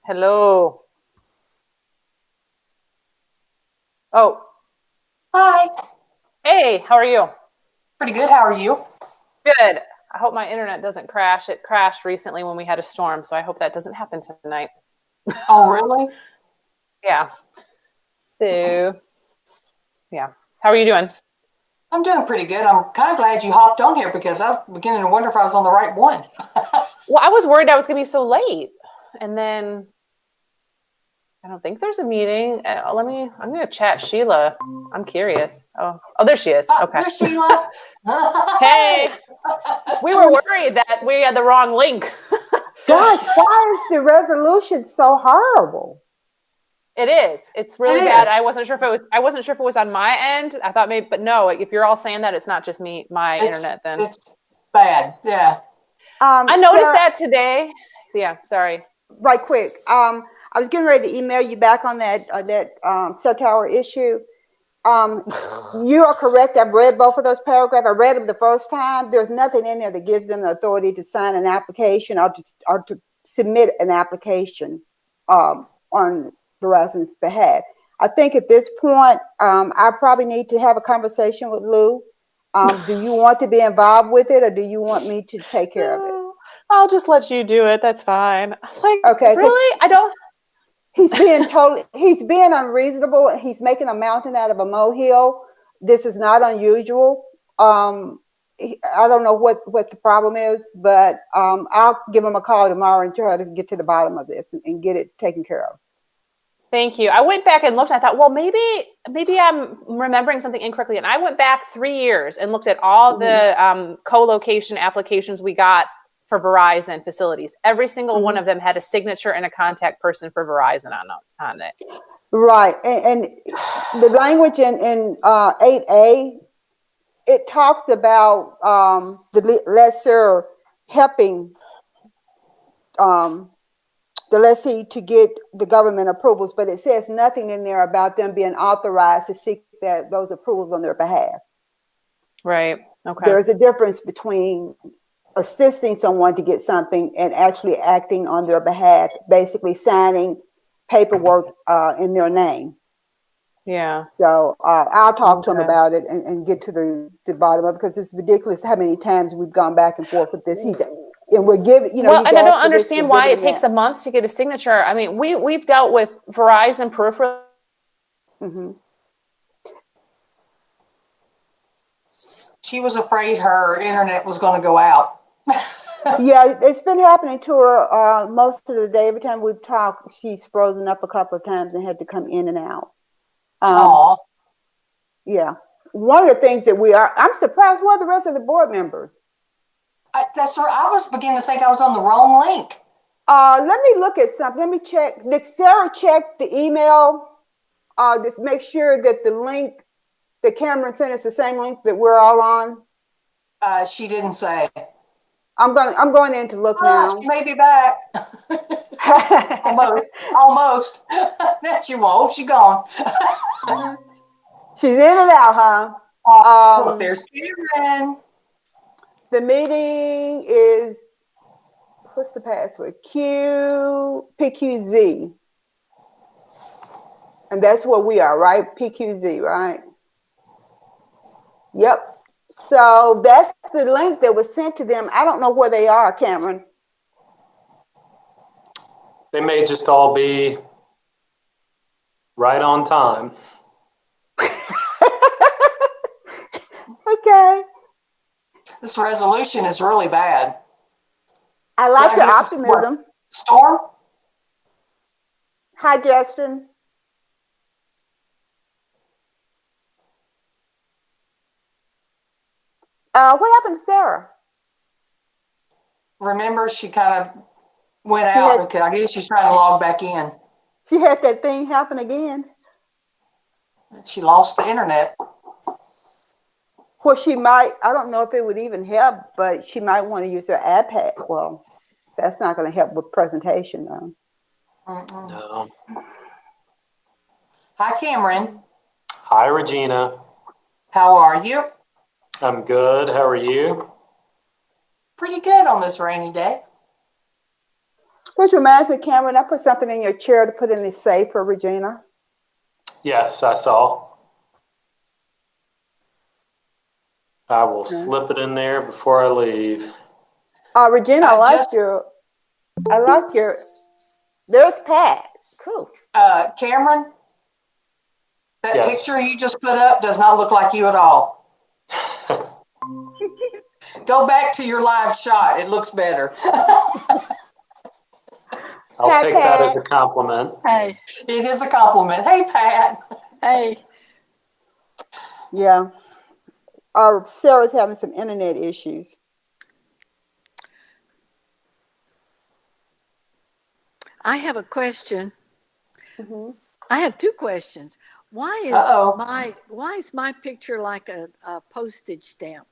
Hello. Oh, Hi. hey, how are you? Pretty good. How are you? Good. I hope my internet doesn't crash. It crashed recently when we had a storm, so I hope that doesn't happen tonight. Oh, really? Yeah. So, yeah. How are you doing? I'm doing pretty good. I'm kind of glad you hopped on here because I was beginning to wonder if I was on the right one. Well, I was worried I was going to be so late. And then I don't think there's a meeting. I'm going to chat Sheila. I'm curious. Oh, there she is. Okay. There's Sheila. Hey, Hey. we were worried that we had the wrong link. Gosh, why is the resolution so horrible? It is. It's really It bad. is. I wasn't sure if it was on my end. I thought maybe, but no, if you're all saying that it's not just my internet, then It's bad. Yeah. I noticed Sarah, that today. Yeah, sorry. right quick. I was getting ready to email you back on that cell tower issue. You are correct. I've read both of those paragraphs. I read them the first time. There's nothing in there that gives them the authority to sign an application or to submit an application on Verizon's behalf. I think at this point, I probably need to have a conversation with Lou. Do you want to be involved with it, or do you want me to take care of it? I'll just let you do it. That's fine. Like, Okay, really? I don't. he's being unreasonable. He's making a mountain out of a molehill. This is not unusual. I don't know what the problem is, but I'll give him a call tomorrow and try to get to the bottom of this and get it taken care of. Thank you. I went back and looked. And I thought, well, maybe I'm remembering something incorrectly. And I went back 3 years and looked at all the co-location applications we got for Verizon facilities. Every single one of them had a signature and a contact person for Verizon on it. Right, and the language in 8A, it talks about the lessor helping the lessee to get the government approvals, but it says nothing in there about them being authorized to seek those approvals on their behalf. Right. Okay. There's a difference between assisting someone to get something and actually acting on their behalf, basically signing paperwork in their name. Yeah. So I'll talk to him Okay. about it and get to the bottom of it, because it's ridiculous how many times we've gone back and forth with this. And we're giving, Well, he's and I don't asked for this, understand we're why giving it takes that. a month to get a signature. I mean, we've dealt with Verizon peripheral. Mhm. She was afraid her internet was going to go out. Yeah, it's been happening to her most of the day. Every time we've talked, she's frozen up a couple of times and had to come in and out. Aw. Yeah. One of the things that I'm surprised, where are the rest of the board members? That's right. I was beginning to think I was on the wrong link. Let me look at something. Let me check. Did Sarah check the email? Just make sure that the link that Cameron sent us the same link that we're all on. She didn't say. I'm going in to look now. She may be back. Almost. She won't. She gone. She's in and out, huh? Well, there's Karen. The meeting is, what's the password? PQZ. And that's where we are, right? PQZ, right? Yep. So that's the link that was sent to them. I don't know where they are, Cameron. They may just all be right on time. Okay. This resolution is really bad. I like your optimism. Storm? Hi, Justin. What happened to Sarah? Remember, she kind of went out because I guess she's trying to log back in. She had that thing happen again. She lost the internet. Well, she might, I don't know if it would even help, but she might want to use her iPad. Well, that's not going to help with presentation, though. No. Hi, Cameron. Hi, Regina. How are you? I'm good. How are you? Pretty good on this rainy day. Which reminds me, Cameron, I put something in your chair to put in the safe for Regina. Yes, I saw. I will slip it in there before I leave. Regina, I like your, there's Pat. Cool. Cameron, that Yes. picture you just put up does not look like you at all. Go back to your live shot. It looks better. I'll take that as a compliment. Hey, It is a compliment. Hey, Pat. hey. Yeah. Sarah's having some internet issues. I have a question. Mm-hmm. I have two questions. Why is my picture like a postage stamp?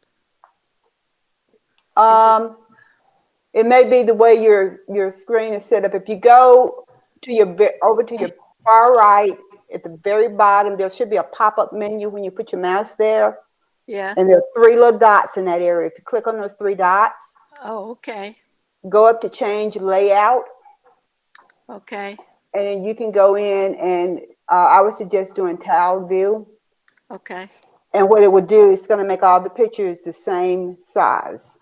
It may be the way your screen is set up. If you go to over to your far right at the very bottom, there should be a pop-up menu when you put your mouse there. Yeah. And there are 3 little dots in that area. If you click on those 3 dots, Oh, okay. go up to change layout, Okay. and you can go in and I would suggest doing tile view. Okay. And what it would do is going to make all the pictures the same size.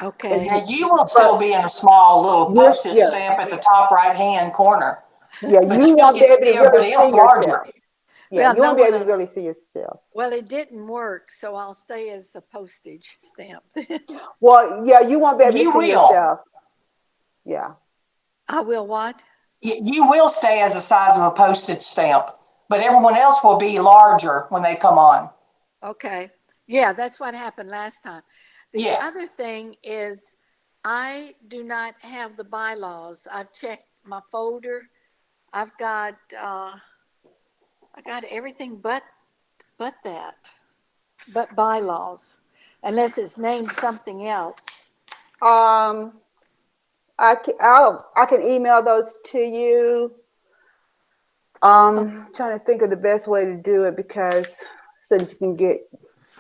Okay. Now you will still be in a small little postage Yeah. stamp at the top right-hand corner. Yeah, But you you'll won't be get able to see to really everybody else see larger. yourself. Yeah, Well, you won't no be able one to really else- see yourself. Well, it didn't work, so I'll stay as a postage stamp. Well, yeah, you won't be able to You see will. yourself. Yeah. I will what? You will stay as the size of a postage stamp, but everyone else will be larger when they come on. Okay. Yeah, that's what happened last time. The Yeah. other thing is I do not have the bylaws. I've checked my folder. I've got I got everything but that. But bylaws. Unless it's named something else. I can email those to you. Trying to think of the best way to do it because so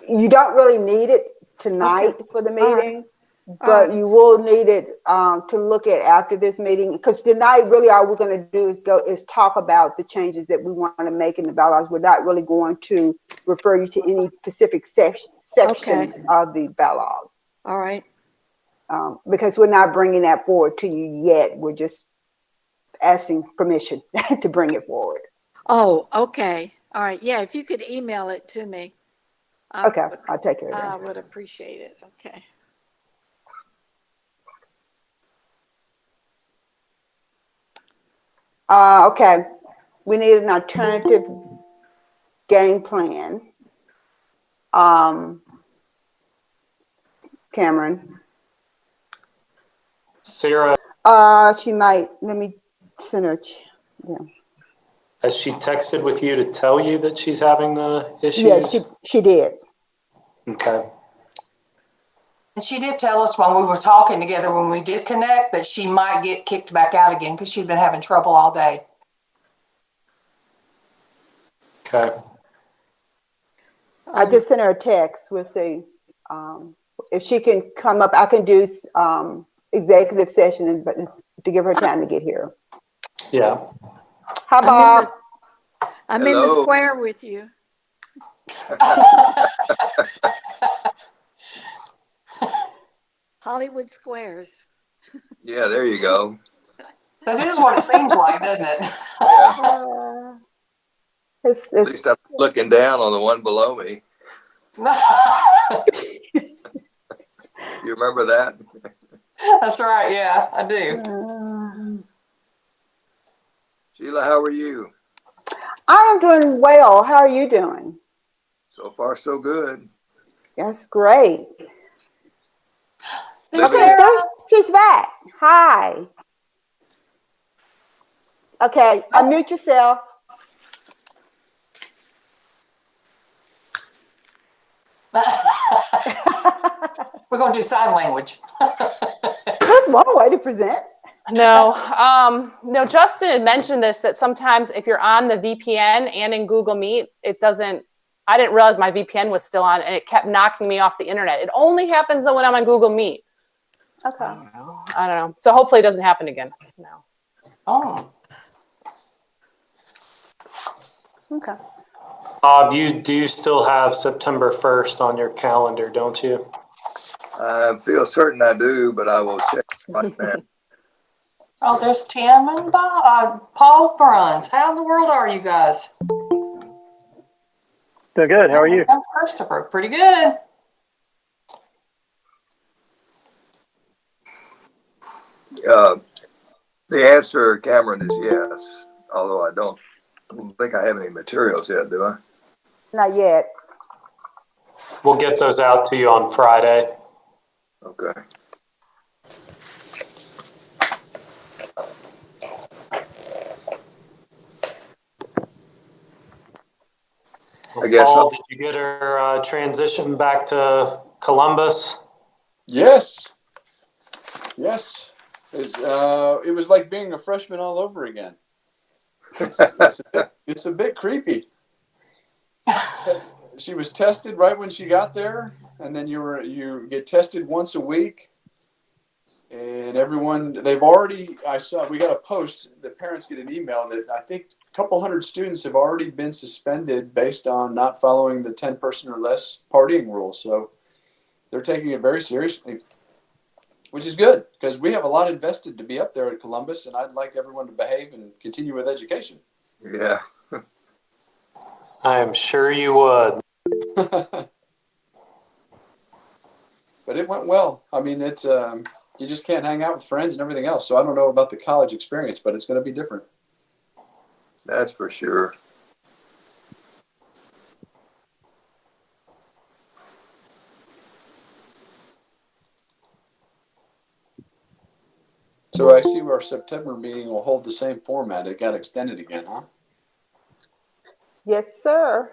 you don't really need it tonight for the meeting, but you will need it to look at after this meeting because tonight really all we're going to do is talk about the changes that we want to make in the bylaws. We're not really going to refer you to any specific section of the bylaws. All right. Because we're not bringing that forward to you yet. We're just asking permission to bring it forward. Oh, okay. All right. Yeah, if you could email it to me. Okay, I'll take care of I that. would appreciate it. Okay. Okay, we need an alternative game plan. Cameron. Sarah, She might, let me send her, yeah. has she texted with you to tell you that she's having the issues? Yes, she did. Okay. And she did tell us when we were talking together, when we did connect, that she might get kicked back out again because she'd been having trouble all day. Okay. I just sent her a text. We'll see. If she can come up, I can do executive session to give her time to get here. Yeah. Hi, Bob. I'm in the square with you. Hollywood Squares. Yeah, there you go. That is what it seems like, doesn't it? Yeah. At least I'm looking down on the one below me. You remember that? That's right. Yeah, I do. Sheila, how are you? I am doing well. How are you doing? So far, so good. That's great. Okay, she's back. Hi. Okay, unmute yourself. We're going to do sign language. That's one way to present. No, Justin had mentioned this, that sometimes if you're on the VPN and in Google Meet, I didn't realize my VPN was still on and it kept knocking me off the internet. It only happens though when I'm on Google Meet. Okay. I don't know. So hopefully it doesn't happen again. No. Oh, Okay. Bob, you do still have September 1st on your calendar, don't you? I feel certain I do, but I will check right now. oh, there's Tim and Paul Bruns. How in the world are you guys? Doing good. How are you? I'm Christopher. Pretty good. The answer, Cameron, is yes. Although I don't think I have any materials yet, do I? Not yet. We'll get those out to you on Friday. Okay. I guess Paul, did you get her transition back to Columbus? Yes. Yes. It was like being a freshman all over again. It's a bit creepy. She was tested right when she got there, and then you get tested once a week. And everyone, we got a post, the parents get an email that I think a couple hundred students have already been suspended based on not following the 10-person or less partying rule. So they're taking it very seriously, which is good because we have a lot invested to be up there at Columbus, and I'd like everyone to behave and continue with education. Yeah. I am sure you would. But it went well. I mean, it's you just can't hang out with friends and everything else. So I don't know about the college experience, but it's going to be different. That's for sure. So I see our September meeting will hold the same format. It got extended again, huh? Yes, sir.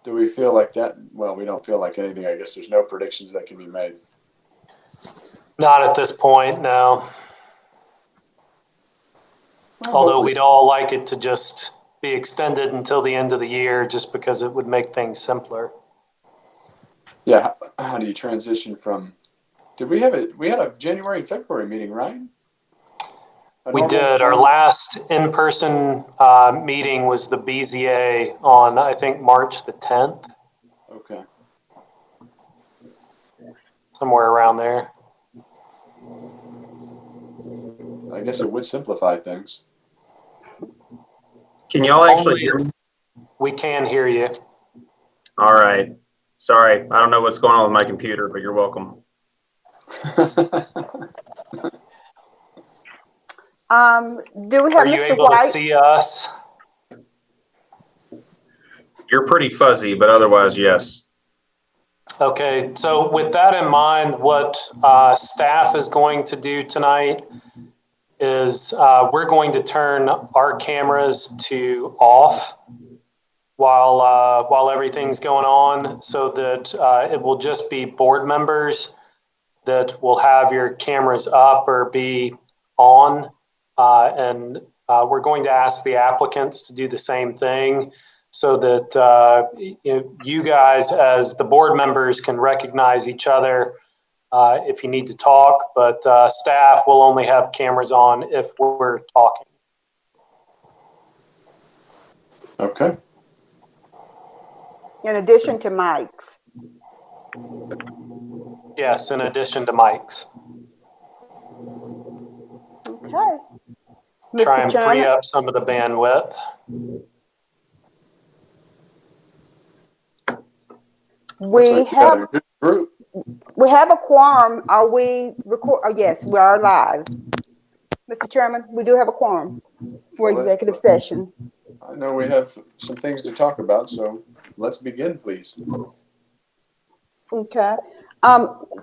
Do we feel like that? Well, we don't feel like anything. I guess there's no predictions that can be made. Not at this point, no. Well, Although hopefully. we'd all like it to just be extended until the end of the year just because it would make things simpler. Yeah. How do you transition from? Did we have it? We had a January and February meeting, right? We did. Our last in-person meeting was the BZA on, I think, March the 10th, Okay. somewhere around there. I guess it would simplify things. Can y'all actually hear me? We can hear you. All right. Sorry, I don't know what's going on with my computer, but you're welcome. Do we have Are you Mr. able to White? see us? You're pretty fuzzy, but otherwise, yes. Okay, so with that in mind, what staff is going to do tonight is we're going to turn our cameras to off while everything's going on, so that it will just be board members that will have your cameras up or be on, and we're going to ask the applicants to do the same thing, so that you guys as the board members can recognize each other if you need to talk, but staff will only have cameras on if we're talking. Okay. In addition to mics. Yes, in addition to mics. Okay. Try Mr. and free Chairman, up some of the bandwidth. we have a good group. we have a quorum. Are we record? Oh, yes, we are live. Mr. Chairman, we do have a quorum for Well, executive session. I know we have some things to talk about, so let's begin, please. Okay.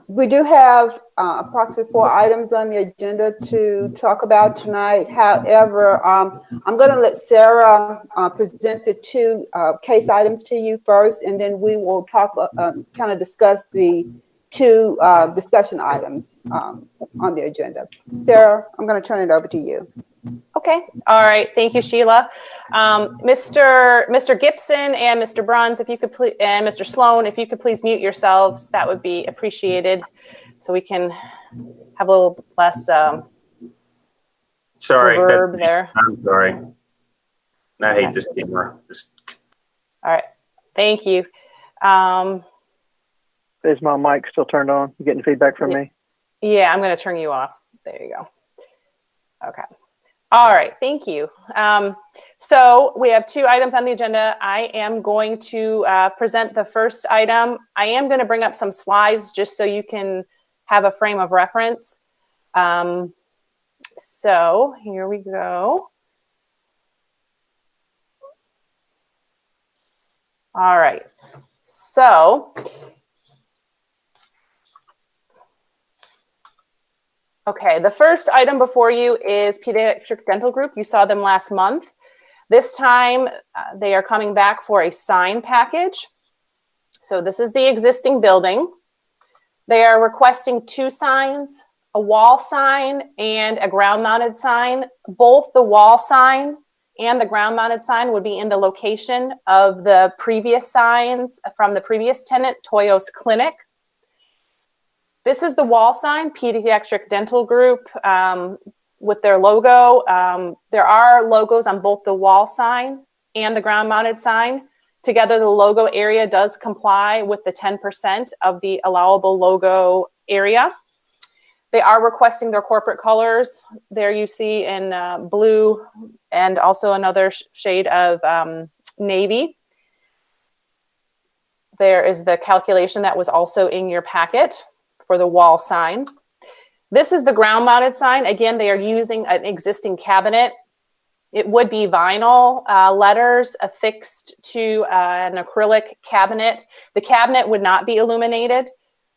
We do have approximately 4 items on the agenda to talk about tonight. However, I'm going to let Sarah present the 2 case items to you first, and then we will talk, kind of discuss the 2 discussion items on the agenda. Sarah, I'm going to turn it over to you. Okay. All right. Thank you, Sheila. Mr. Gibson and Mr. Bruns, if you could please, and Mr. Sloan, if you could please mute yourselves, that would be appreciated. so we can have a little less Sorry. reverb there. I'm sorry. I hate this camera. All right. Thank you. Is my mic still turned on? You getting feedback from me? Yeah, I'm going to turn you off. There you go. Okay. All right. Thank you. So we have 2 items on the agenda. I am going to present the first item. I am going to bring up some slides just so you can have a frame of reference. So here we go. All right. So, okay, the first item before you is Pediatric Dental Group. You saw them last month. This time, they are coming back for a sign package. So this is the existing building. They are requesting 2 signs, a wall sign and a ground-mounted sign. Both the wall sign and the ground-mounted sign would be in the location of the previous signs from the previous tenant, Toyo's Clinic. This is the wall sign, Pediatric Dental Group, with their logo. There are logos on both the wall sign and the ground-mounted sign. Together, the logo area does comply with the 10% of the allowable logo area. They are requesting their corporate colors. There you see in blue and also another shade of navy. There is the calculation that was also in your packet for the wall sign. This is the ground-mounted sign. Again, they are using an existing cabinet. It would be vinyl letters affixed to an acrylic cabinet. The cabinet would not be illuminated.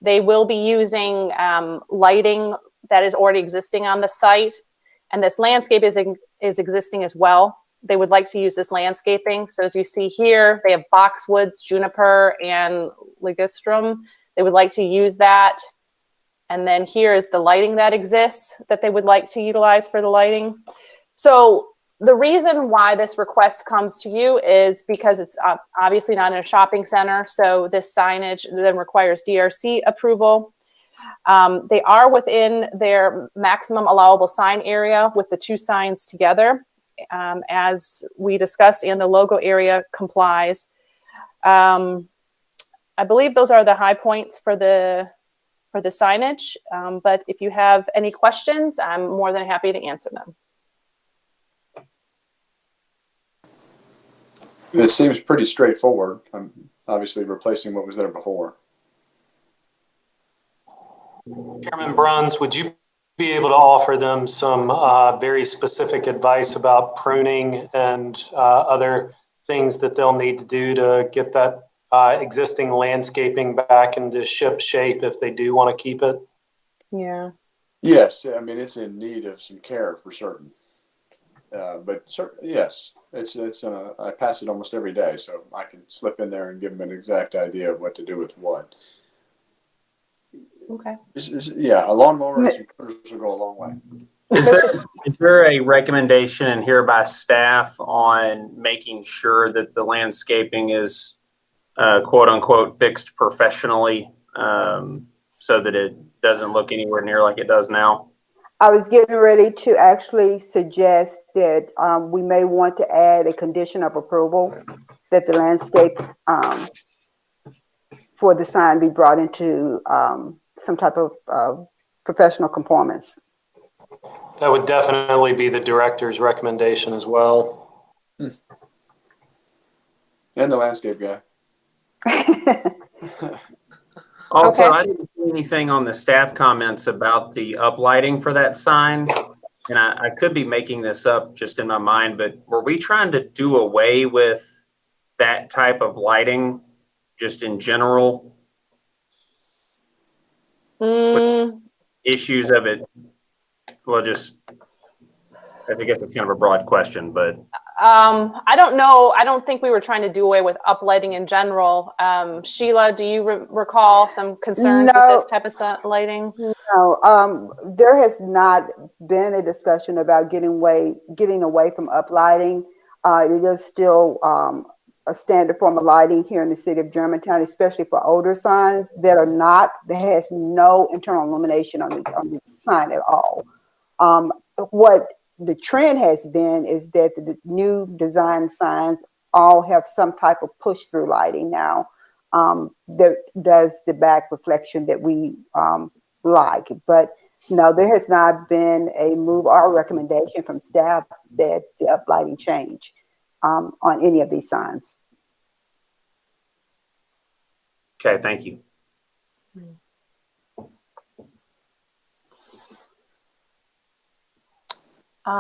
They will be using lighting that is already existing on the site. And this landscape is existing as well. They would like to use this landscaping. So as you see here, they have boxwoods, juniper, and ligustrum. They would like to use that. And then here is the lighting that exists that they would like to utilize for the lighting. So the reason why this request comes to you is because it's obviously not in a shopping center. So this signage then requires DRC approval. They are within their maximum allowable sign area with the 2 signs together, as we discussed, and the logo area complies. I believe those are the high points for the signage. But if you have any questions, I'm more than happy to answer them. It seems pretty straightforward. I'm obviously replacing what was there before. Chairman Bruns, would you be able to offer them some very specific advice about pruning and other things that they'll need to do to get that existing landscaping back into ship shape if they do want to keep it? Yeah. Yes, I mean, it's in need of some care for certain. Yes, I pass it almost every day, so I can slip in there and give them an exact idea of what to do with what. Okay. Yeah, a lawnmower and some cutters will go a long way. Is there a recommendation here by staff on making sure that the landscaping is quote unquote fixed professionally so that it doesn't look anywhere near like it does now? I was getting ready to actually suggest that we may want to add a condition of approval that the landscape for the sign be brought into some type of professional conformance. That would definitely be the director's recommendation as well. And the landscape guy. Also, Okay. I didn't see anything on the staff comments about the uplighting for that sign. And I could be making this up just in my mind, but were we trying to do away with that type of lighting just in general? Issues of it? Well, I guess it's kind of a broad question, but. I don't know. I don't think we were trying to do away with uplighting in general. Sheila, do you recall some concerns with this type of lighting? No, there has not been a discussion about getting away from uplighting. It is still a standard form of lighting here in the city of Germantown, especially for older signs that has no internal illumination on the sign at all. What the trend has been is that the new design signs all have some type of push-through lighting now that does the back reflection that we like. But no, there has not been a move or recommendation from staff that the uplighting change on any of these signs. Okay, thank you.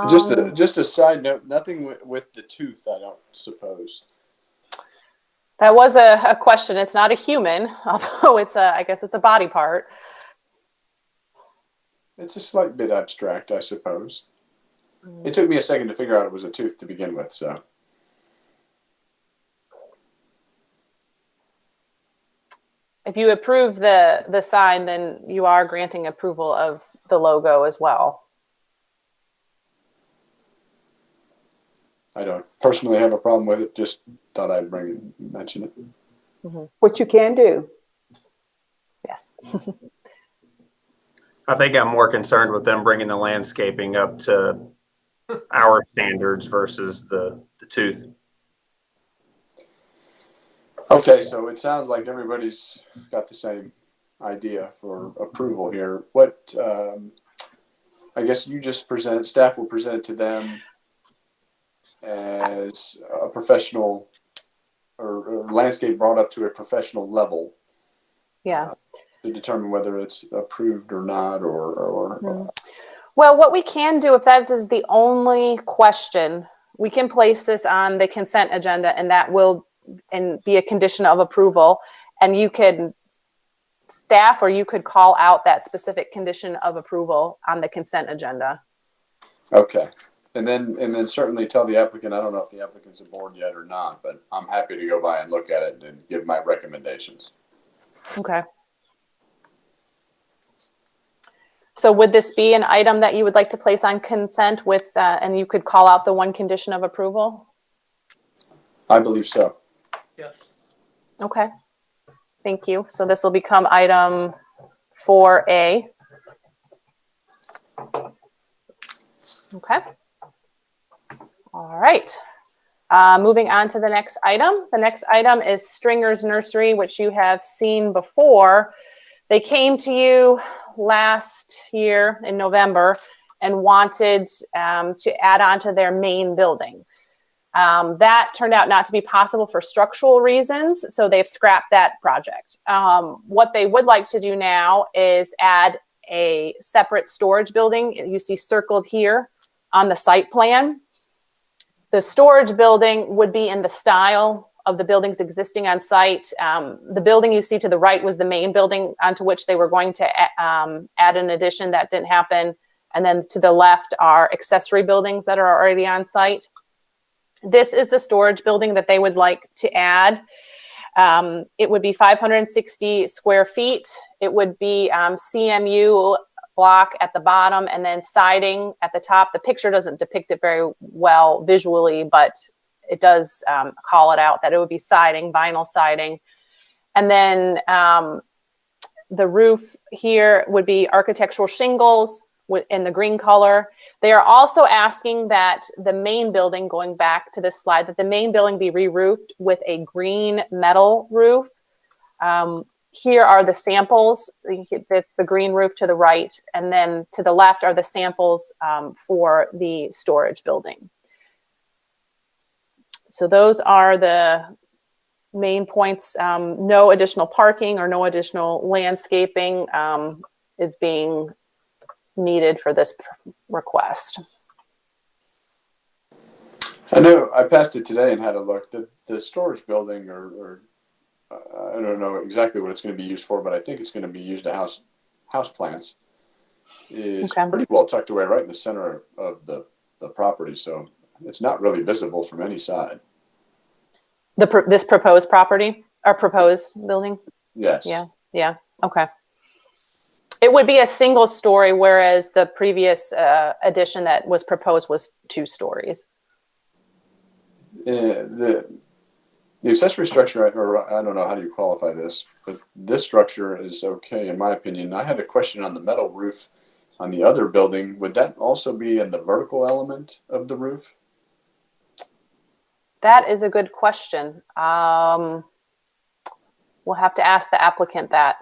Just a side note, nothing with the tooth, I don't suppose. That was a question. It's not a human, although I guess it's a body part. It's a slight bit abstract, I suppose. It took me a second to figure out it was a tooth to begin with, so. If you approve the sign, then you are granting approval of the logo as well. I don't personally have a problem with it, just thought I'd mention it. Mm-hmm. What you can do. Yes. I think I'm more concerned with them bringing the landscaping up to our standards versus the tooth. Okay, so it sounds like everybody's got the same idea for approval here. What, I guess you just staff will present it to them as a professional or landscape brought up to a professional level. Yeah. To determine whether it's approved or not, Well, what we can do, if that is the only question, we can place this on the consent agenda, and that will be a condition of approval. And you could staff, or you could call out that specific condition of approval on the consent agenda. Okay. And then certainly tell the applicant, I don't know if the applicant's aboard yet or not, but I'm happy to go by and look at it and give my recommendations. Okay. So would this be an item that you would like to place on consent with, and you could call out the one condition of approval? I believe so. Yes. Okay. Thank you. So this will become item 4A. Okay. All right. Moving on to the next item. The next item is Stringer's Nursery, which you have seen before. They came to you last year in November and wanted to add on to their main building. That turned out not to be possible for structural reasons, so they've scrapped that project. What they would like to do now is add a separate storage building. You see circled here on the site plan. The storage building would be in the style of the buildings existing on site. The building you see to the right was the main building onto which they were going to add an addition. That didn't happen. And then to the left are accessory buildings that are already on site. This is the storage building that they would like to add. It would be 560 square feet. It would be CMU block at the bottom and then siding at the top. The picture doesn't depict it very well visually, but it does call it out that it would be siding, vinyl siding. And then the roof here would be architectural shingles in the green color. They are also asking that the main building, going back to this slide, that the main building be re-roofed with a green metal roof. Here are the samples. It's the green roof to the right. And then to the left are the samples for the storage building. So those are the main points. No additional parking or no additional landscaping is being needed for this request. I know I passed it today and had a look. The storage building, or I don't know exactly what it's going to be used for, but I think it's going to be used to house plants. Is pretty well tucked away right in the center of the property, so it's not really visible from any side. This proposed property or proposed building? Yes. Yeah. Okay. It would be a single story, whereas the previous addition that was proposed was 2 stories. The accessory structure, or I don't know, how do you qualify this, but this structure is okay, in my opinion. I had a question on the metal roof on the other building. Would that also be in the vertical element of the roof? That is a good question. We'll have to ask the applicant that.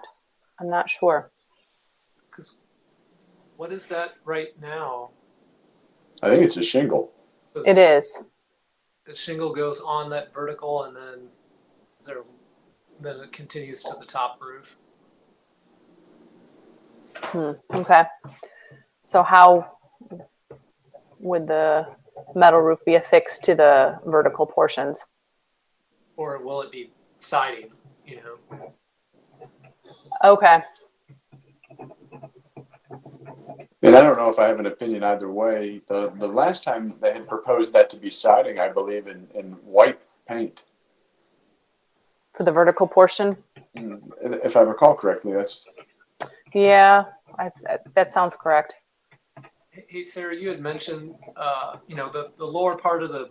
I'm not sure. Because what is that right now? I think it's a shingle. It is. The shingle goes on that vertical, and then then it continues to the top roof. Okay. So how would the metal roof be affixed to the vertical portions? Or will it be siding, Okay. And I don't know if I have an opinion either way. The last time they had proposed that to be siding, I believe, in white paint. For the vertical portion? If I recall correctly, that's... Yeah, that sounds correct. Hey, Sarah, you had mentioned, the lower part of the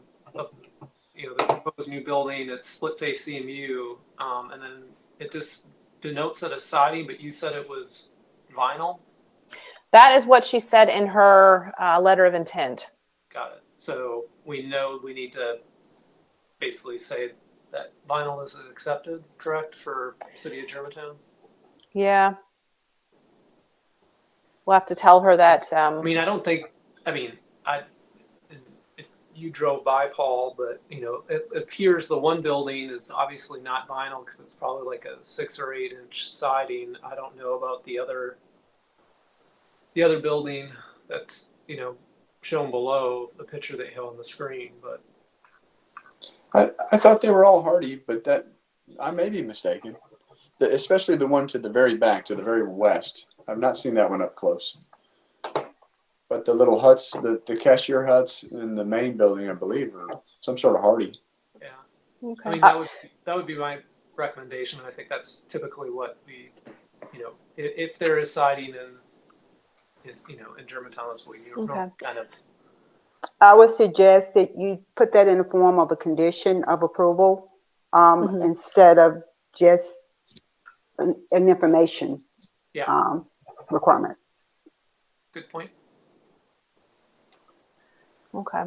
proposed new building, it's split face CMU, and then it just denotes that it's siding, but you said it was vinyl? That is what she said in her letter of intent. Got it. So we know we need to basically say that vinyl is accepted, correct, for City of Germantown? Yeah. We'll have to tell her that. If you drove by, Paul, but it appears the one building is obviously not vinyl because it's probably like a 6 or 8 inch siding. I don't know about the other building that's shown below the picture that you have on the screen, but I thought they were all hardy, but that I may be mistaken. Especially the one to the very back, to the very west. I've not seen that one up close. But the little huts, the cashier huts in the main building, I believe, are some sort of hardy. yeah. Okay. I mean, that would be my recommendation. I think that's typically what we, if there is siding in Germantown, that's what you kind of. I would suggest that you put that in the form of a condition of approval instead of just an information requirement. Good point. Okay.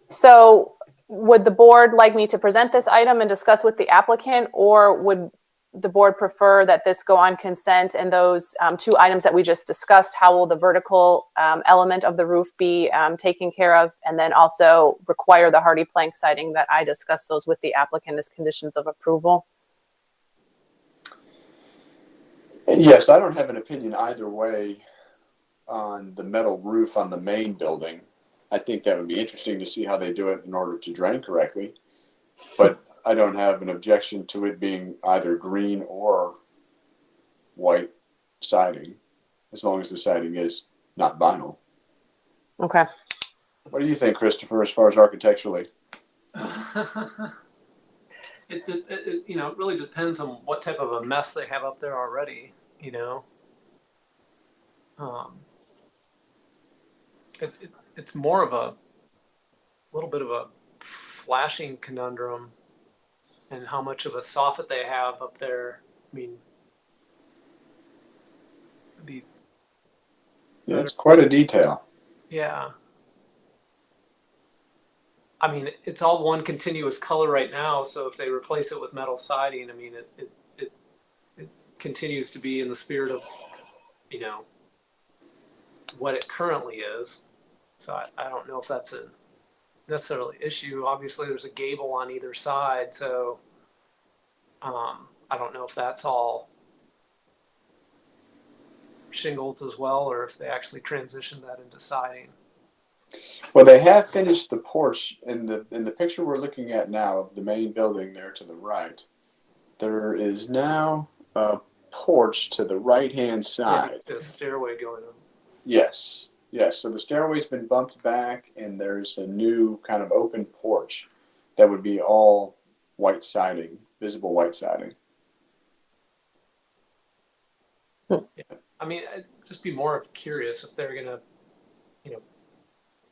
So would the board like me to present this item and discuss with the applicant, or would the board prefer that this go on consent and those 2 items that we just discussed? How will the vertical element of the roof be taken care of, and then also require the hardy plank siding that I discussed those with the applicant as conditions of approval? Yes, I don't have an opinion either way on the metal roof on the main building. I think that would be interesting to see how they do it in order to drain correctly. But I don't have an objection to it being either green or white siding, as long as the siding is not vinyl. Okay. What do you think, Christopher, as far as architecturally? It really depends on what type of a mess they have up there already, It's more of a little bit of a flashing conundrum, and how much of a soffit they have up there. I mean, it's quite a detail. Yeah. I mean, it's all one continuous color right now, so if they replace it with metal siding, I mean, it continues to be in the spirit of, what it currently is. So I don't know if that's a necessarily issue. Obviously, there's a gable on either side, so I don't know if that's all shingles as well, or if they actually transition that into siding. Well, they have finished the porch in the picture we're looking at now of the main building there to the right. There is now a porch to the right-hand side. The stairway going up. Yes. So the stairway's been bumped back, and there's a new kind of open porch that would be all white siding, visible white siding. Yeah. I mean, I'd just be more curious if they're gonna,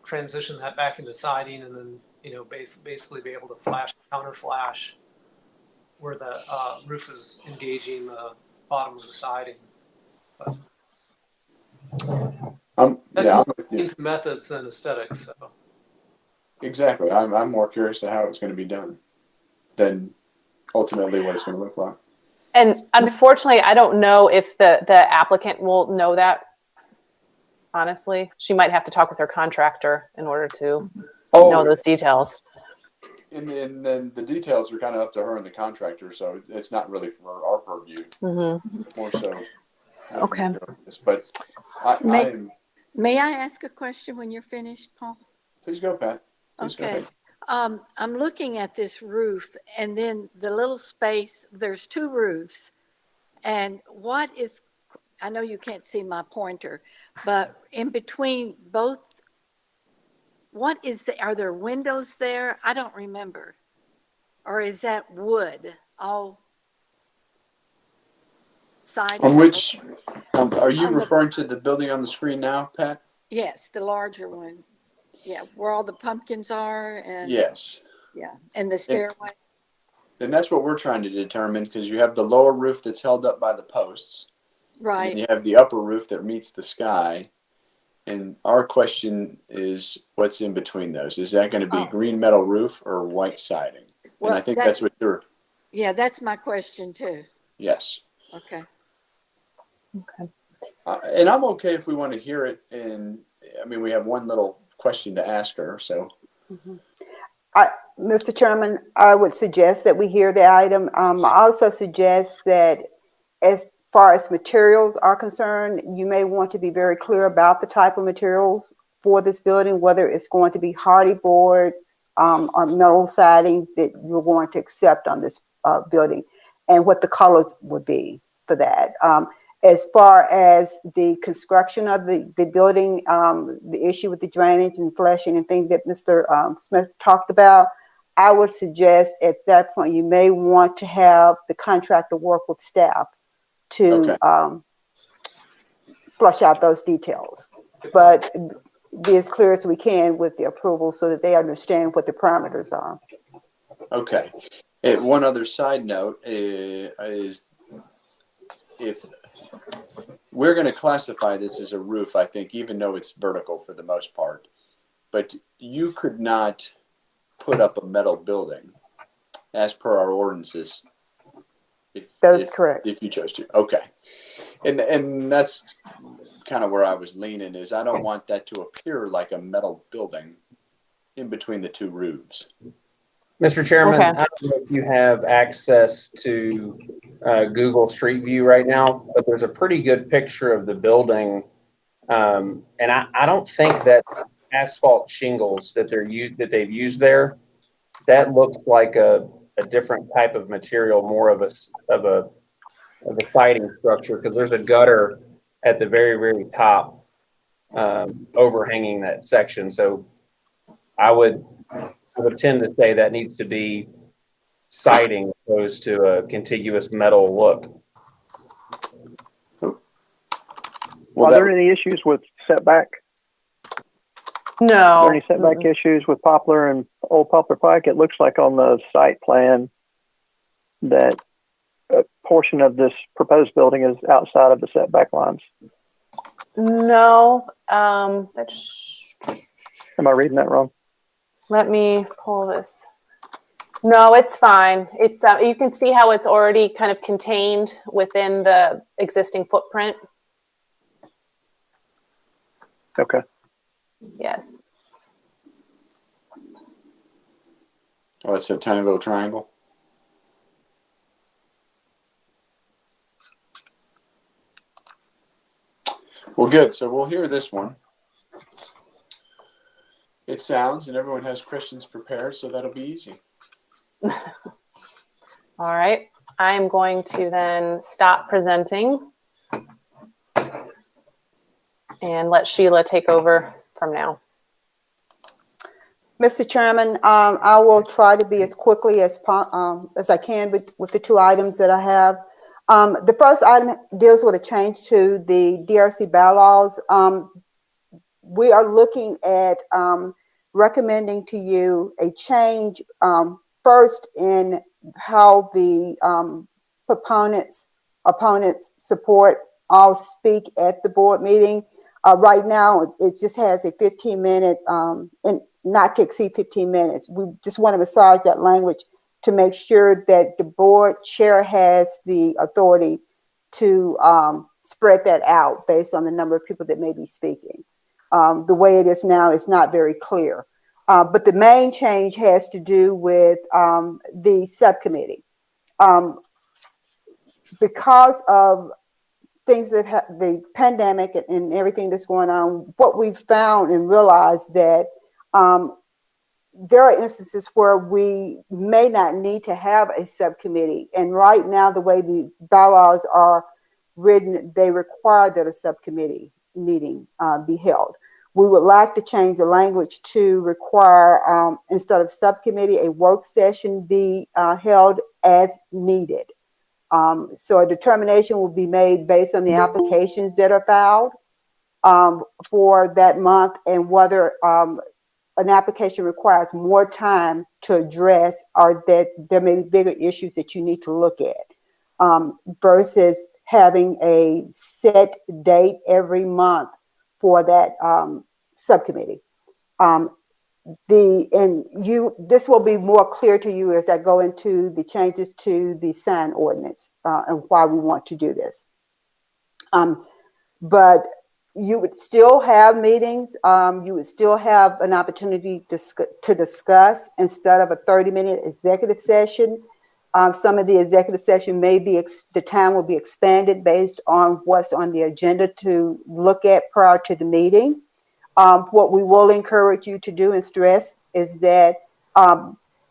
transition that back into siding and then, basically be able to counter flash where the roof is engaging the bottom of the siding. But that's I'm more with you. means methods than aesthetics. So. Exactly. I'm more curious to how it's going to be done than ultimately what it's going to look like. And unfortunately, I don't know if the applicant will know that. Honestly, she might have to talk with her contractor in order to know those details. And then the details are kind of up to her and the contractor, so it's not really for our purview. More so. Okay. But May I ask a question when you're finished, Paul? Please go, Pat. Please okay. Go ahead. I'm looking at this roof, and then the little space. There's two roofs, and what is? I know you can't see my pointer, but in between both, what is the? Are there windows there? I don't remember. Or is that wood all siding? On which are you referring to the building on the screen now, Pat? Yes, the larger one. Yeah, where all the pumpkins are, and yes, yeah, and the stairway. And that's what we're trying to determine, because you have the lower roof that's held up by the posts, right? And you have the upper roof that meets the sky. And our question is, what's in between those? Is that going to be green metal roof or white siding? Well, and I think that's what you're. Yeah, that's my question too. Yes. Okay. Okay. And I'm okay if we want to hear it. And I mean, we have one little question to ask her. So, Mr. Chairman, I would suggest that we hear the item. I also suggest that as far as materials are concerned, you may want to be very clear about the type of materials for this building, whether it's going to be hardy board or metal siding that you're going to accept on this building, and what the colors would be for that. As far as the construction of the building, the issue with the drainage and flashing and things that Mr. Smith talked about, I would suggest at that point you may want to have the contractor work with staff to flush out those details, but be as clear as we can with the approval so that they understand what the parameters are. Okay. And one other side note is if we're going to classify this as a roof, I think, even though it's vertical for the most part, but you could not put up a metal building as per our ordinances. That's correct. If you chose to. Okay. And that's kind of where I was leaning, is I don't want that to appear like a metal building in between the two roofs. Mr. Chairman, I don't know if you have access to Google Street View right now, but there's a pretty good picture of the building. And I don't think that asphalt shingles that they've used there, that looks like a different type of material, more of a siding structure, because there's a gutter at the very, very top overhanging that section. So I would tend to say that needs to be siding opposed to a contiguous metal look. Are there any issues with setback? No. Are there any setback issues with Poplar and Old Poplar Pike? It looks like on the site plan that a portion of this proposed building is outside of the setback lines. No. Am I reading that wrong? Let me pull this. No, it's fine. It's you can see how it's already kind of contained within the existing footprint. Okay. Yes. Oh, it's a tiny little triangle. Well, good. So we'll hear this one. It sounds, and everyone has questions prepared, so that'll be easy. All right. I'm going to then stop presenting and let Sheila take over from now. Mr. Chairman, I will try to be as quickly as I can with the two items that I have. The first item deals with a change to the DRC bylaws. We are looking at recommending to you a change, first in how the opponents support all speak at the board meeting. Right now, it just has a 15-minute, and not to exceed 15 minutes. We just want to massage that language to make sure that the board chair has the authority to spread that out based on the number of people that may be speaking. The way it is now is not very clear. But the main change has to do with the subcommittee. Because of things that the pandemic and everything that's going on, what we've found and realized that there are instances where we may not need to have a subcommittee. And right now, the way the bylaws are written, they require that a subcommittee meeting be held. We would like to change the language to require, instead of subcommittee, a work session be held as needed. So a determination will be made based on the applications that are filed for that month, and whether an application requires more time to address, or that there may be bigger issues that you need to look at, versus having a set date every month for that subcommittee. This will be more clear to you as I go into the changes to the sign ordinance and why we want to do this. But you would still have meetings. You would still have an opportunity to discuss instead of a 30-minute executive session. Some of the executive session may be, the time will be expanded based on what's on the agenda to look at prior to the meeting. What we will encourage you to do and stress is that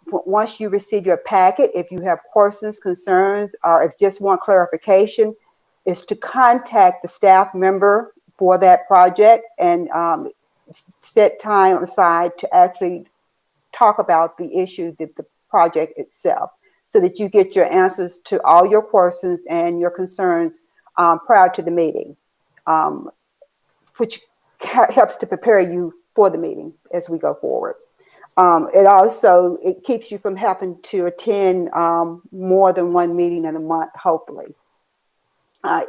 once you receive your packet, if you have questions, concerns, or if just want clarification, is to contact the staff member for that project and set time aside to actually talk about the issue, the project itself, so that you get your answers to all your questions and your concerns prior to the meeting, which helps to prepare you for the meeting as we go forward. It keeps you from having to attend more than one meeting in a month, hopefully,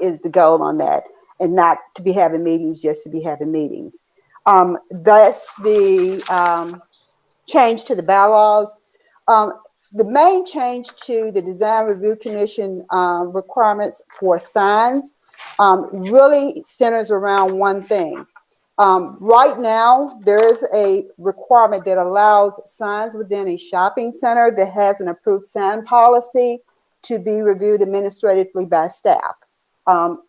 is the goal on that, and not to be having meetings just to be having meetings. Thus, the change to the bylaws. The main change to the Design Review Commission requirements for signs really centers around one thing. Right now, there is a requirement that allows signs within a shopping center that has an approved sign policy to be reviewed administratively by staff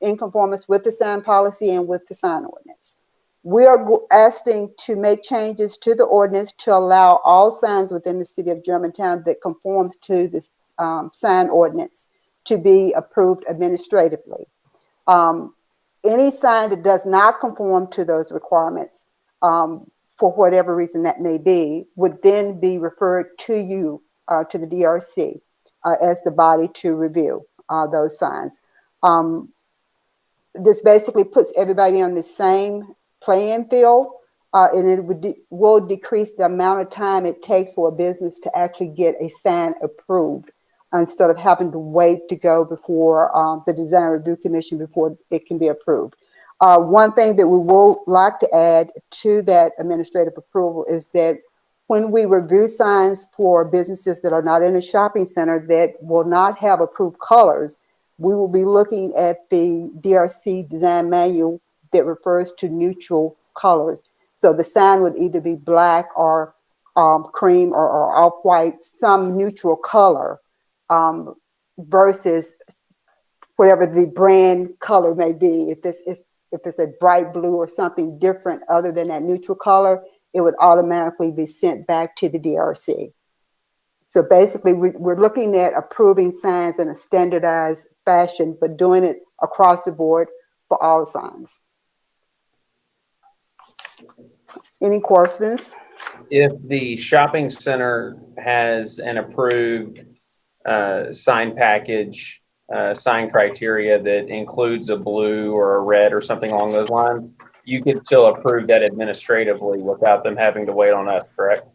in conformance with the sign policy and with the sign ordinance. We are asking to make changes to the ordinance to allow all signs within the city of Germantown that conforms to this sign ordinance to be approved administratively. Any sign that does not conform to those requirements, for whatever reason that may be, would then be referred to you, to the DRC, as the body to review those signs. This basically puts everybody on the same playing field, and it will decrease the amount of time it takes for a business to actually get a sign approved, instead of having to wait to go before the Design Review Commission before it can be approved. One thing that we will like to add to that administrative approval is that when we review signs for businesses that are not in a shopping center that will not have approved colors, we will be looking at the DRC design manual that refers to neutral colors. So the sign would either be black or cream or off-white, some neutral color, versus whatever the brand color may be. If it's a bright blue or something different other than that neutral color, it would automatically be sent back to the DRC. So basically, we're looking at approving signs in a standardized fashion, but doing it across the board for all signs. Any questions? If the shopping center has an approved sign package, sign criteria that includes a blue or a red or something along those lines, you could still approve that administratively without them having to wait on us, correct?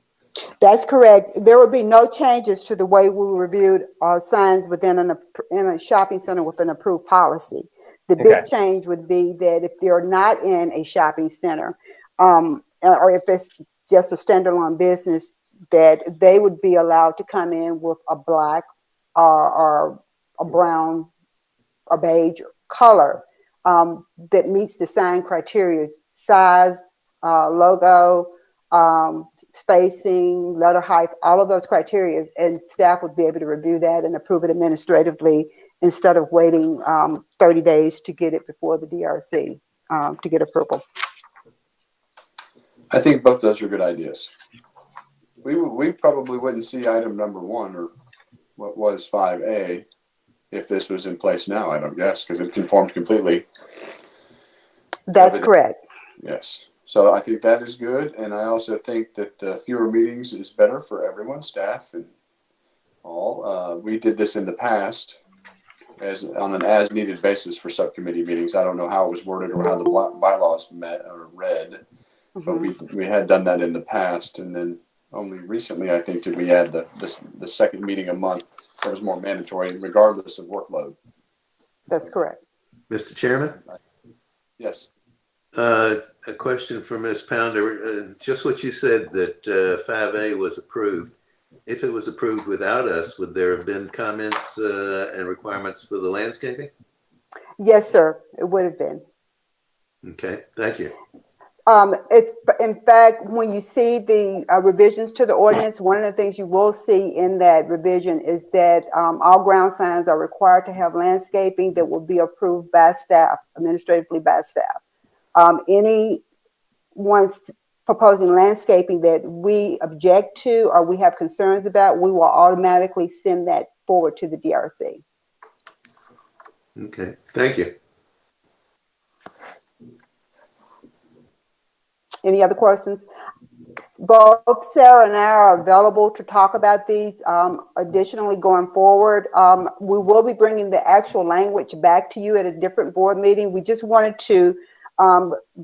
That's correct. There will be no changes to the way we reviewed signs within in a shopping center with an approved policy. The big Okay. change would be that if they're not in a shopping center, or if it's just a standalone business, that they would be allowed to come in with a black or a brown or beige color that meets the sign criteria: size, logo, spacing, letter height, all of those criteria, and staff would be able to review that and approve it administratively instead of waiting 30 days to get it before the DRC to get approval. I think both of those are good ideas. We probably wouldn't see item number 1 or what was 5A if this was in place now, I don't guess, because it conformed completely. That's correct. Yes. So I think that is good. And I also think that the fewer meetings is better for everyone, staff and all. We did this in the past on an as needed basis for subcommittee meetings. I don't know how it was worded or how the bylaws met or read, but we had done that in the past. And then only recently, I think, did we add the second meeting a month that was more mandatory regardless of workload. That's correct. Mr. Chairman? Yes. A question for Ms. Pounder. Just what you said that 5A was approved. If it was approved without us, would there have been comments and requirements for the landscaping? Yes, sir. It would have been. Okay, thank you. It's in fact, when you see the revisions to the ordinance, one of the things you will see in that revision is that all ground signs are required to have landscaping that will be approved by staff, administratively by staff. Any ones proposing landscaping that we object to or we have concerns about, we will automatically send that forward to the DRC. Okay, thank you. Any other questions? Both Sarah and I are available to talk about these. Additionally, going forward, we will be bringing the actual language back to you at a different board meeting. We just wanted to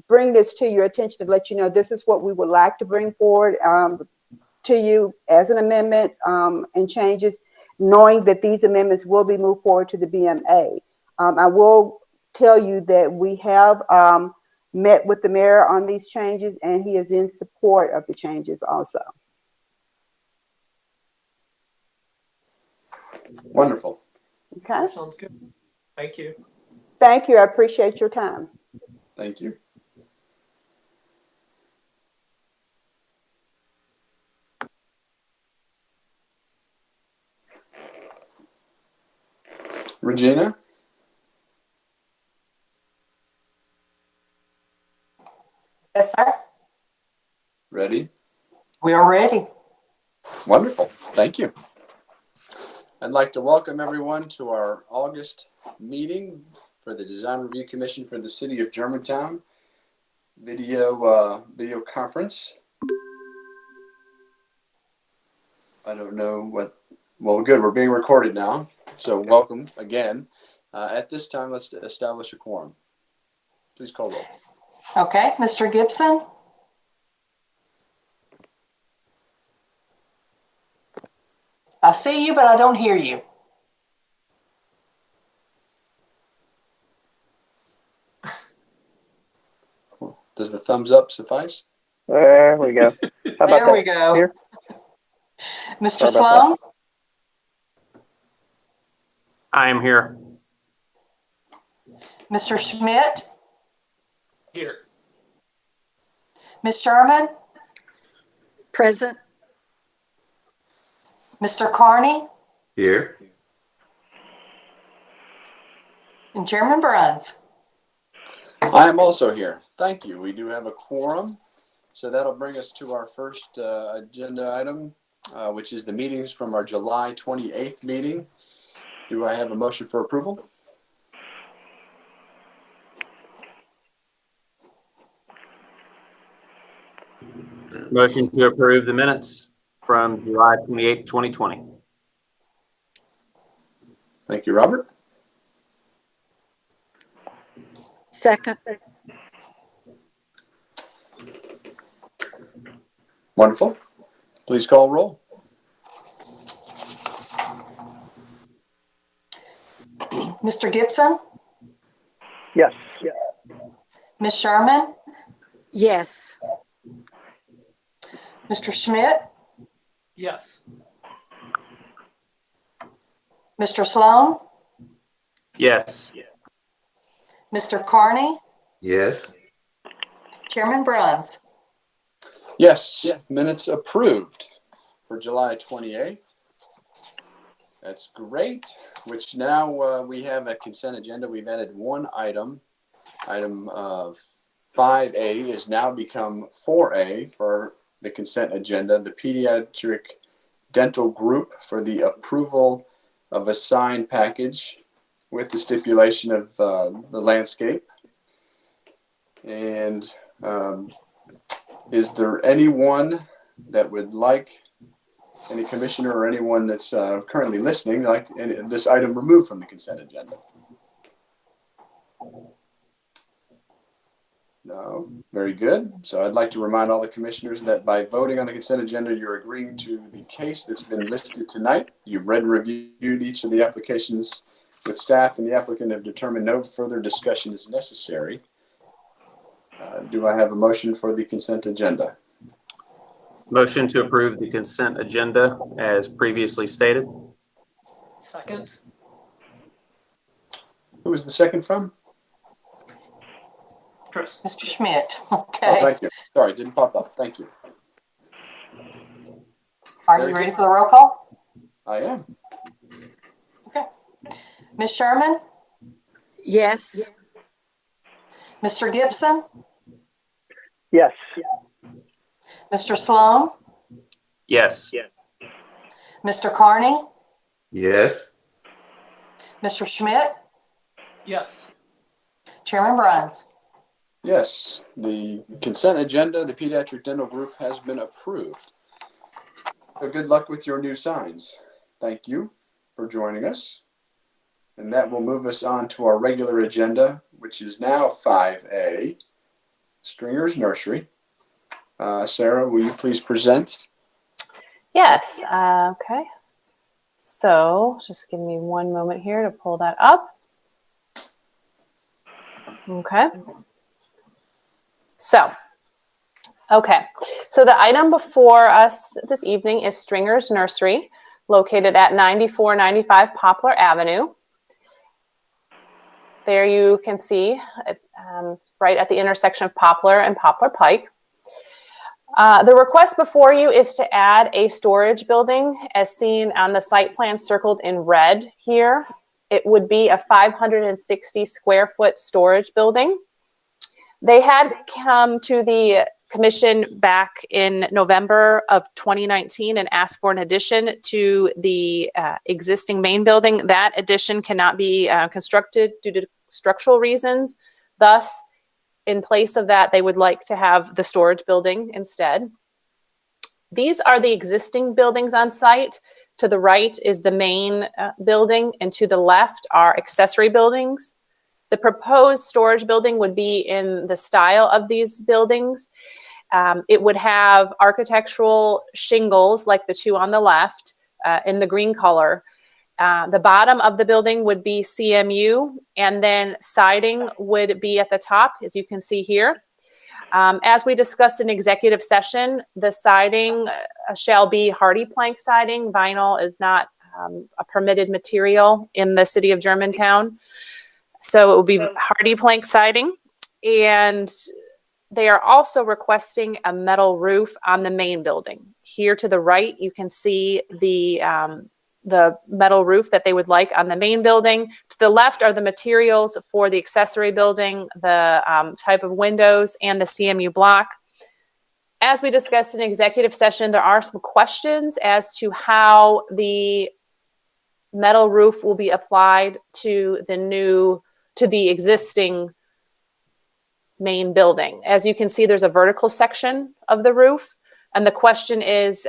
bring this to your attention to let you know this is what we would like to bring forward to you as an amendment and changes, knowing that these amendments will be moved forward to the BMA. I will tell you that we have met with the mayor on these changes, and he is in support of the changes also. Wonderful. Okay. Sounds good. Thank you. Thank you. I appreciate your time. Thank you. Regina? Yes, sir. Ready? We are ready. Wonderful. Thank you. I'd like to welcome everyone to our August meeting for the Design Review Commission for the City of Germantown video conference. I don't know what, well, good. We're being recorded now. So welcome again. At this time, let's establish a quorum. Please call roll. Okay, Mr. Gibson? I see you, but I don't hear you. Does the thumbs up suffice? There we go. How about There we that? go. Here? Mr. Sorry about Sloan? I am here. Mr. Schmidt? Here. Ms. Sherman? Present. Mr. Carney? Here. And Chairman Bruns? I am also here. Thank you. We do have a quorum. So that'll bring us to our first agenda item, which is the meetings from our July 28th meeting. Do I have a motion for approval? Motion to approve the minutes from July 28th, 2020. Thank you, Robert. Wonderful. Please call roll. Mr. Gibson, Yes. Ms. Sherman, Yes. Mr. Schmidt, Yes. Mr. Sloan, Yes. Mr. Carney, Yes. Chairman Bruns. Yes, minutes approved for July 28th. That's great, which now we have a consent agenda. We've added one item. Item 5A has now become 4A for the consent agenda, the pediatric dental group for the approval of a sign package with the stipulation of the landscape. And is there anyone that would like, any commissioner or anyone that's currently listening, like this item removed from the consent agenda? No, very good. So I'd like to remind all the commissioners that by voting on the consent agenda, you're agreeing to the case that's been listed tonight. You've read and reviewed each of the applications with staff, and the applicant have determined no further discussion is necessary. Do I have a motion for the consent agenda? Motion to approve the consent agenda as previously stated. Second. Who was the second from? Chris. Mr. Schmidt. Oh, Okay. thank you. Sorry, it didn't pop up. Thank you. Are you ready for the roll call? I am. Okay. Ms. Sherman, Yes. Mr. Gibson, Yes. Mr. Sloan, Yes. Mr. Carney, Yes. Mr. Schmidt, Yes. Chairman Bruns. Yes, the consent agenda, the pediatric dental group has been approved. So good luck with your new signs. Thank you for joining us. And that will move us on to our regular agenda, which is now 5A, Stringer's Nursery. Sarah, will you please present? Yes. Okay. So just give me one moment here to pull that up. Okay. So the item before us this evening is Stringer's Nursery, located at 9495 Poplar Avenue. There you can see it's right at the intersection of Poplar and Poplar Pike. The request before you is to add a storage building as seen on the site plan circled in red here. It would be a 560 square foot storage building. They had come to the commission back in November of 2019 and asked for an addition to the existing main building. That addition cannot be constructed due to structural reasons. Thus, in place of that, they would like to have the storage building instead. These are the existing buildings on site. To the right is the main building, and to the left are accessory buildings. The proposed storage building would be in the style of these buildings. It would have architectural shingles like the two on the left in the green color. The bottom of the building would be CMU, and then siding would be at the top, as you can see here. As we discussed in executive session, the siding shall be hardy plank siding. Vinyl is not a permitted material in the city of Germantown. So it will be hardy plank siding. And they are also requesting a metal roof on the main building. Here to the right, you can see the metal roof that they would like on the main building. To the left are the materials for the accessory building, the type of windows, and the CMU block. As we discussed in executive session, there are some questions as to how the metal roof will be applied to the existing main building. As you can see, there's a vertical section of the roof, and the question is,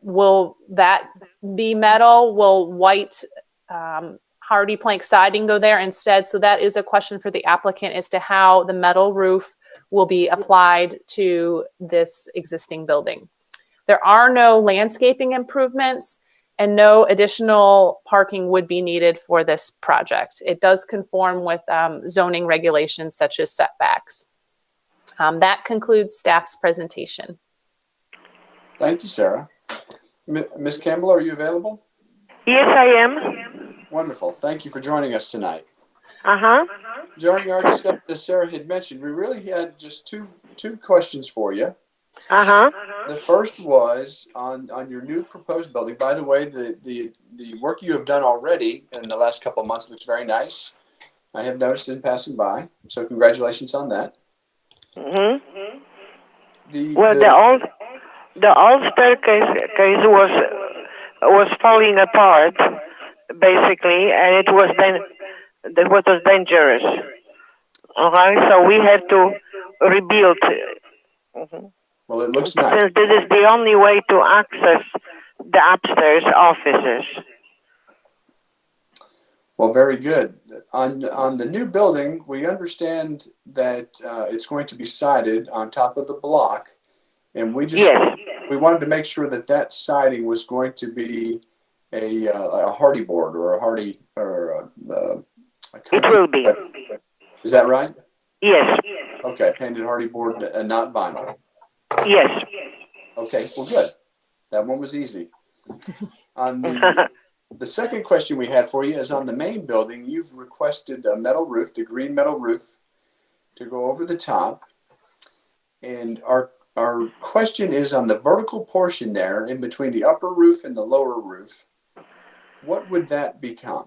will that be metal? Will white hardy plank siding go there instead? So that is a question for the applicant as to how the metal roof will be applied to this existing building. There are no landscaping improvements and no additional parking would be needed for this project. It does conform with zoning regulations such as setbacks. That concludes staff's presentation. Thank you, Sarah. Ms. Campbell, are you available? Yes, I am. Wonderful. Thank you for joining us tonight. Uh-huh. During our discussion, as Sarah had mentioned, we really had just two questions for you. Uh-huh. The first was on your new proposed building. By the way, the work you have done already in the last couple of months looks very nice. I have noticed in passing by. So congratulations on that. Mm-hmm. The old staircase was falling apart, basically, and it was dangerous. Okay, so we had to rebuild. Mm-hmm. Well, it looks nice. Since this is the only way to access the upstairs offices. Well, very good. On the new building, we understand that it's going to be sided on top of the block, and we wanted to make sure that siding was going to be a hardy board or a hardy or a it will be. Is that right? Yes. Okay, painted hardy board and not vinyl. Yes. Okay, well, good. That one was easy. On the second question we had for you is on the main building. You've requested a metal roof, the green metal roof, to go over the top. And our question is on the vertical portion there, in between the upper roof and the lower roof. What would that become?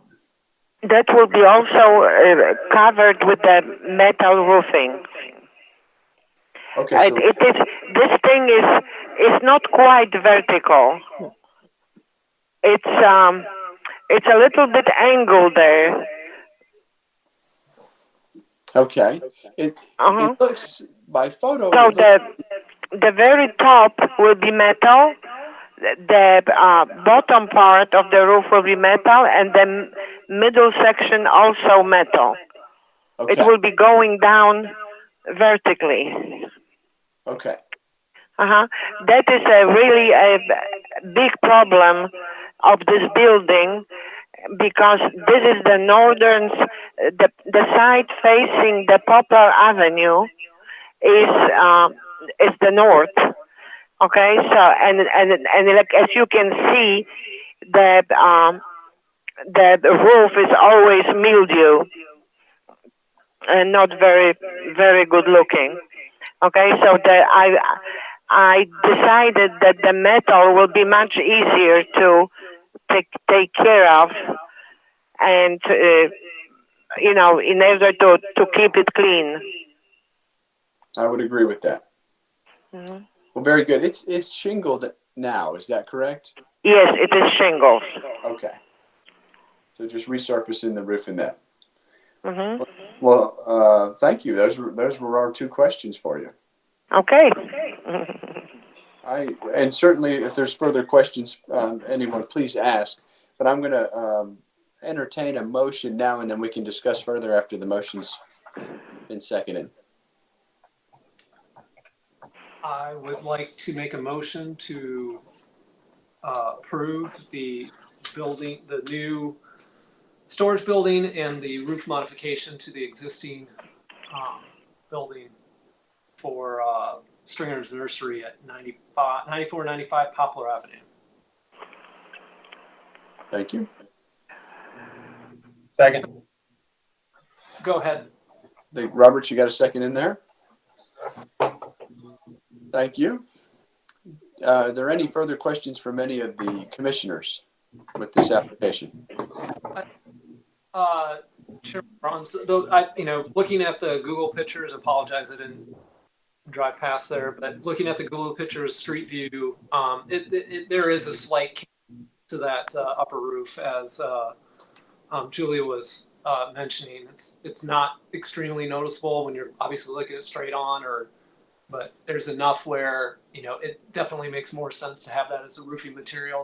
That will be also covered with the metal roofing. Okay, so this thing is not quite vertical. It's a little bit angled there. okay. It looks by photo. So the very top will be metal. The bottom part of the roof will be metal, and the middle section also metal. Okay. It will be going down vertically. Okay. That is really a big problem of this building, because this is the northern, the side facing the Poplar Avenue is the north. Okay, so and like, as you can see, the roof is always mildew and not very good looking. Okay, so I decided that the metal will be much easier to take care of, and in order to keep it clean. I would agree with that. Mm-hmm. Well, very good. It's shingled now. Is that correct? Yes, it is shingles. Okay. So just resurfacing the roof in that. Mm-hmm. Well, thank you. Those were our two questions for you. Okay. And certainly, if there's further questions, anyone, please ask. But I'm going to entertain a motion now, and then we can discuss further after the motion's been seconded. I would like to make a motion to approve the building, the new storage building and the roof modification to the existing building for Stringer's Nursery at 9495 Poplar Avenue. Thank you. Second. Go ahead. Robert, you got a second in there? Thank you. Are there any further questions from any of the commissioners with this application? Chair Bronze, though, looking at the Google pictures, apologize I didn't drive past there, but looking at the Google pictures street view, there is a slight to that upper roof, as Julia was mentioning. It's not extremely noticeable when you're obviously looking at it straight on, but there's enough where it definitely makes more sense to have that as a roofing material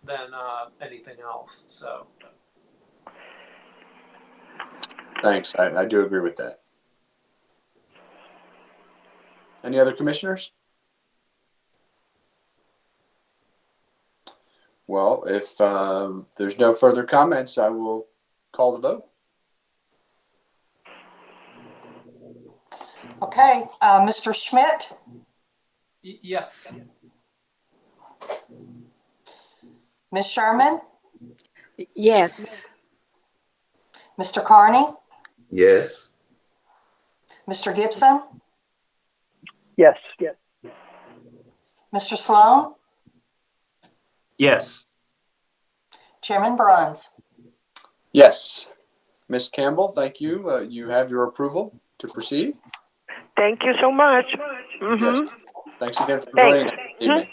than anything else. So. Thanks. I do agree with that. Any other commissioners? Well, if there's no further comments, I will call the vote. Okay, Mr. Schmidt, Yes. Ms. Sherman, Yes. Mr. Carney, Yes. Mr. Gibson, Yes. Yes. Mr. Sloan, Yes. Chairman Bruns. Yes. Ms. Campbell, thank you. You have your approval to proceed. Thank you so much. Yes. Thanks again for Thanks. joining us this evening.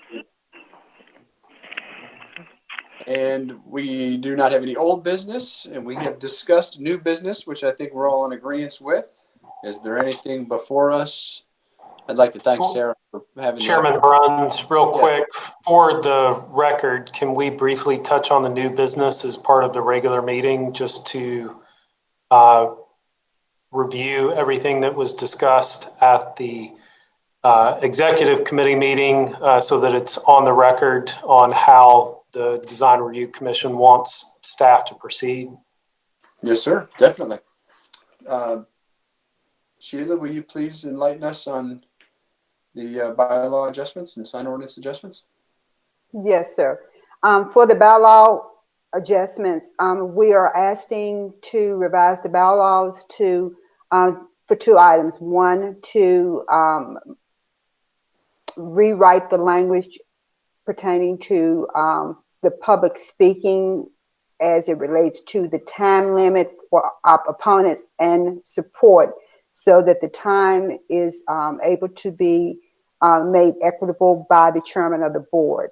And we do not have any old business, and we have discussed new business, which I think we're all in agreement with. Is there anything before us? I'd like to thank Sarah for having Chairman Bruns, real quick, for the record, can we briefly touch on the new business as part of the regular meeting, just to review everything that was discussed at the executive committee meeting, so that it's on the record on how the Design Review Commission wants staff to proceed? Yes, sir. Definitely. Sheila, will you please enlighten us on the bylaw adjustments and sign ordinance adjustments? Yes, sir. For the bylaw adjustments, we are asking to revise the bylaws to for two items. One, to rewrite the language pertaining to the public speaking as it relates to the time limit for opponents and support, so that the time is able to be made equitable by the chairman of the board.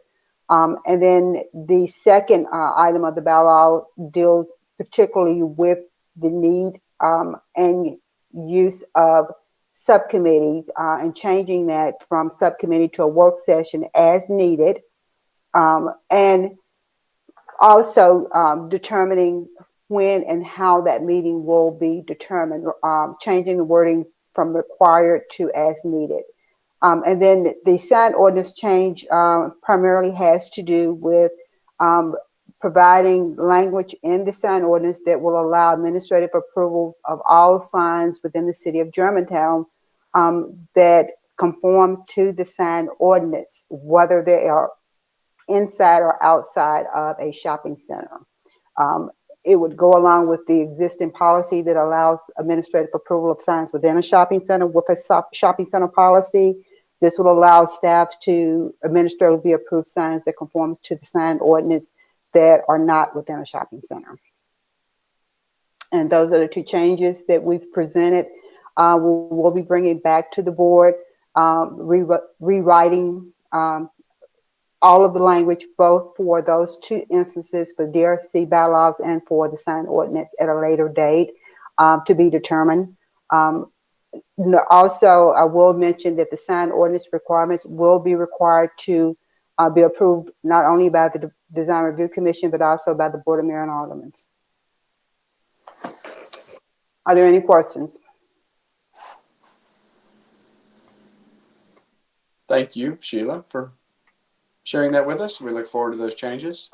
And then the second item of the bylaw deals particularly with the need and use of subcommittees and changing that from subcommittee to a work session as needed. And also determining when and how that meeting will be determined, changing the wording from required to as needed. And then the sign ordinance change primarily has to do with providing language in the sign ordinance that will allow administrative approval of all signs within the city of Germantown that conform to the sign ordinance, whether they are inside or outside of a shopping center. It would go along with the existing policy that allows administrative approval of signs within a shopping center with a shopping center policy. This will allow staff to administratively approve signs that conform to the sign ordinance that are not within a shopping center. And those are the two changes that we've presented. We'll be bringing back to the board, rewriting all of the language, both for those two instances, for DRC bylaws and for the sign ordinance at a later date to be determined. Also, I will mention that the sign ordinance requirements will be required to be approved not only by the Design Review Commission, but also by the Board of Mayor and Aldermen. Are there any questions? Thank you, Sheila, for sharing that with us. We look forward to those changes.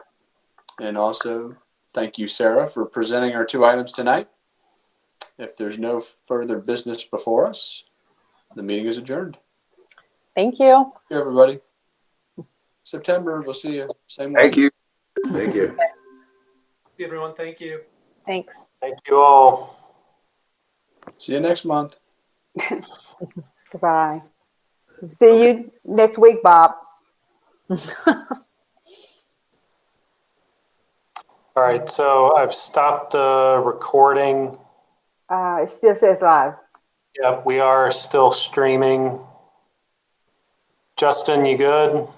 And also, thank you, Sarah, for presenting our two items tonight. If there's no further business before us, the meeting is adjourned. Thank you. Thank you, everybody. September, we'll see you. Same way. Thank you. Thank you. See everyone. Thank you. Thanks. Thank you all. See you next month. Goodbye. See you next week, Bob. All right, so I've stopped the recording. It still says live. Yep, we are still streaming. Justin, you good?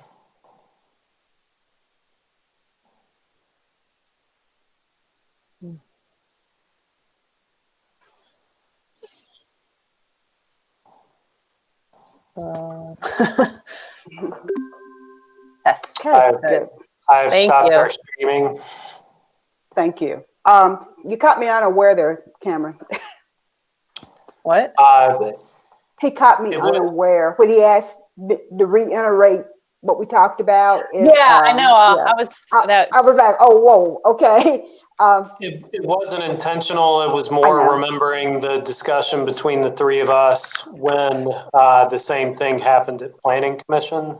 Yes. Okay. I've Thank stopped you. our streaming. Thank you. You caught me unaware there, Cameron. What? He caught me It was- unaware when he asked to reiterate what we talked about. Yeah, I know. Yeah. I was that. I was like, oh, whoa, okay. It wasn't intentional. It was I more know. remembering the discussion between the three of us when the same thing happened at Planning Commission.